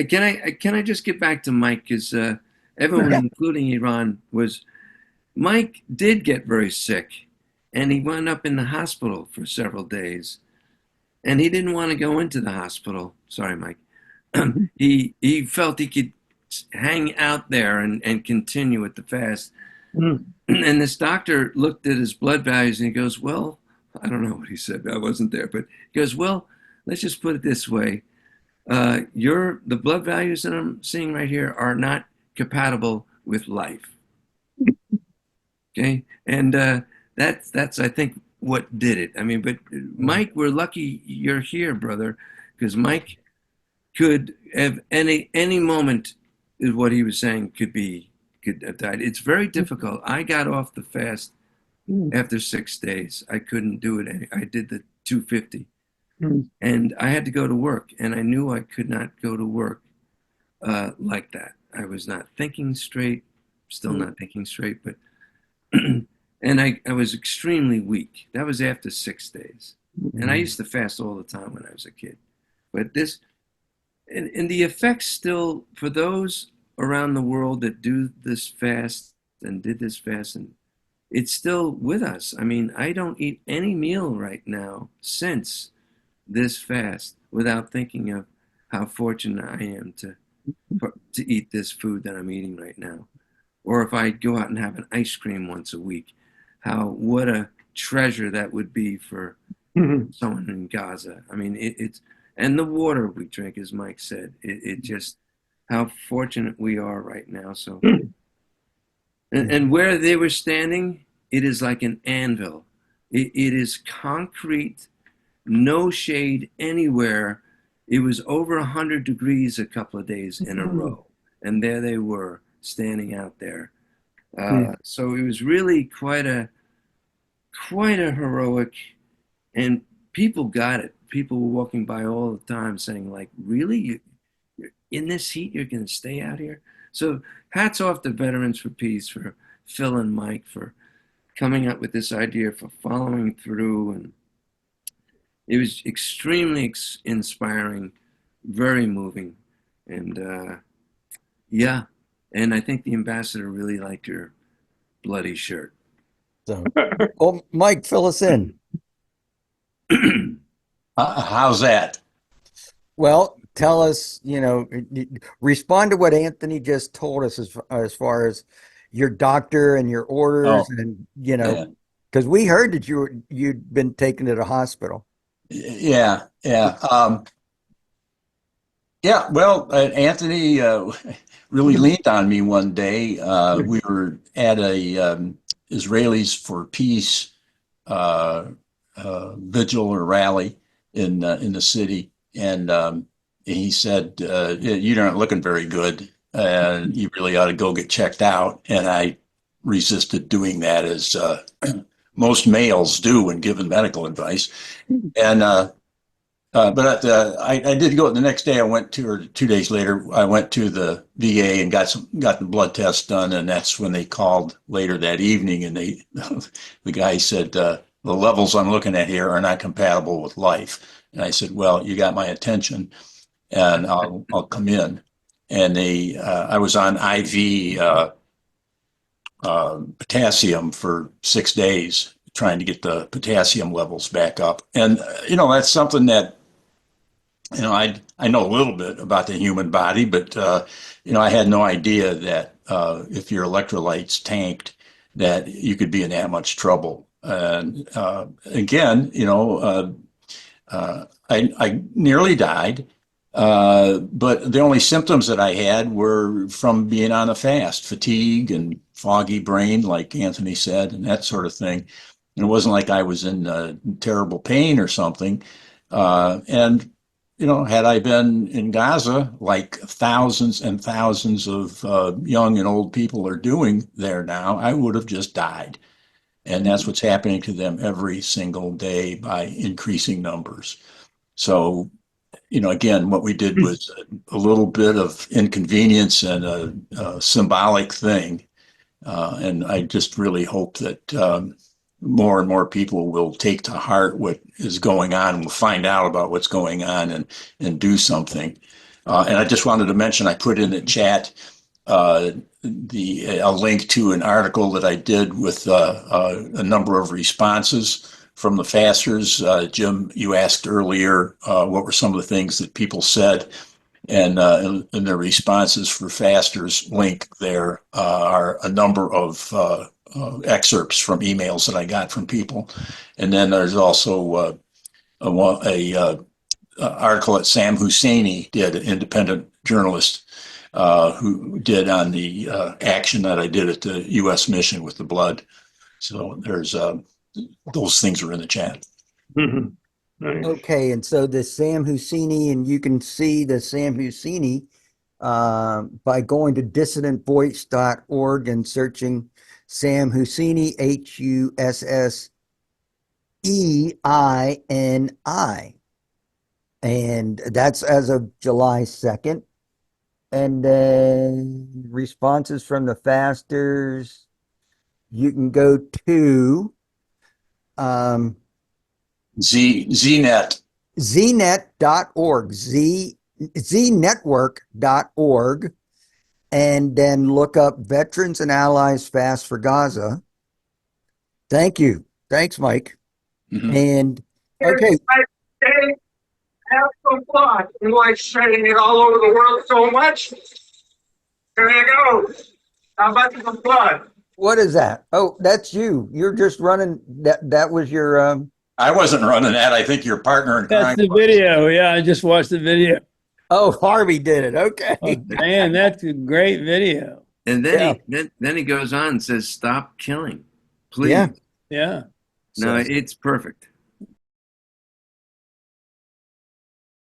Can I just get back to Mike? Because everyone, Yeah. including Iran, was Mike did get very sick, and he wound up in the hospital for several days, and he didn't want to go into the hospital. Sorry, Mike. He felt he could hang out there and continue with the fast. Mm. And this doctor looked at his blood values and he goes, "Well, I don't know what he said. I wasn't there, but he goes, well, let's just put it this way. The blood values that I'm seeing right here are not compatible with life." Okay, and that's I think what did it. I mean, but Mike, we're lucky you're here, brother, because Mike could have any moment is what he was saying could have died. It's very difficult. I got off the fast Mm. after 6 days. I couldn't do it. I did the 250, Mm. and I had to go to work, and I knew I could not go to work like that. I was not thinking straight, still Mm. not thinking straight, but I was extremely weak. That was after 6 days. And I Mm. used to fast all the time when I was a kid. But and the effects still, for those around the world that do this fast and did this fast, and it's still with us. I mean, I don't eat any meal right now since this fast without thinking of how fortunate I am to eat this food that I'm eating right now. Or if I go out and have an ice cream once a week, what a treasure that would be for Mm. someone in Gaza. I mean, it's and the water we drink, as Mike said, it just how fortunate we are right now. So, and where they were standing, it is like an anvil. It is concrete, no shade anywhere. It was over 100 degrees a couple of days in a Mm. row, and there they were standing out there. Mm. So it was really quite a heroic, and people got it. People were walking by all the time saying, like, really, you're in this heat, you're going to stay out here? So hats off to Veterans for Peace, for Phil and Mike, for coming up with this idea, for following through. And it was extremely inspiring, very moving. And yeah, and I think the ambassador really liked your bloody shirt. So, well, Mike, fill us in. How's that? Well, tell us, respond to what Anthony just told us as far as your doctor and your orders Oh, and, yeah, because we heard that you'd been taken to the hospital. yeah, yeah. Yeah, well, Anthony really leaned on me one day. We were at a Israelis for Peace uh, vigil or rally in the city, and he said, "You aren't looking very good, and you really ought to go get checked out." And I resisted doing that, as most males do when given medical advice. And I did go the next day. I went to, or 2 days later, I went to the VA and got the blood test done, and that's when they called later that evening, and the guy said, the levels I'm looking at here are not compatible with life. And I said, well, you got my attention, and I'll come in. And I was on IV potassium for 6 days, trying to get the potassium levels back up. And that's something that I know a little bit about the human body, but I had no idea that if your electrolytes tanked, that you could be in that much trouble. And again, I nearly died, but the only symptoms that I had were from being on a fast, fatigue and foggy brain, like Anthony said, and that sort of thing. And it wasn't like I was in terrible pain or something. And had I been in Gaza, like thousands and thousands of young and old people are doing there now, I would have just died. And that's what's happening to them every single day by increasing numbers. So, again, what we did was a little bit of inconvenience and a symbolic thing. And I just really hope that more and more people will take to heart what is going on and will find out about what's going on and do something. And I just wanted to mention, I put in the chat a link to an article that I did with a number of responses from the fasters. Jim, you asked earlier what were some of the things that people said, and in the responses for fasters link there are a number of excerpts from emails that I got from people, and then there's also a article that Sam Husseini did, an independent journalist, who did on the action that I did at the U.S. mission with the blood. So there's those things are in the chat. Nice. Okay, and so the Sam Husseini, and you can see the Sam Husseini by going to dissidentvoice.org and searching Sam Husseini, Husseini. And that's as of July 2nd. And then responses from the fasters, you can go to ZNet. znet.org, znetwork.org, and then look up Veterans and Allies Fast for Gaza. Thank you. Thanks, Mike. Mhm. And okay, Have some fun. You like spreading it all over the world so much? There you go. How about some fun? what is that? Oh, that's you. You're just running. That was your. I wasn't running that. I think your partner in crime. That's the video. Yeah, I just watched the video. Oh, Harvey did it. Okay. Oh, man, that's a great video. And then Yeah. then he goes on and says, "Stop killing, please." Yeah. Yeah. No, So- it's perfect.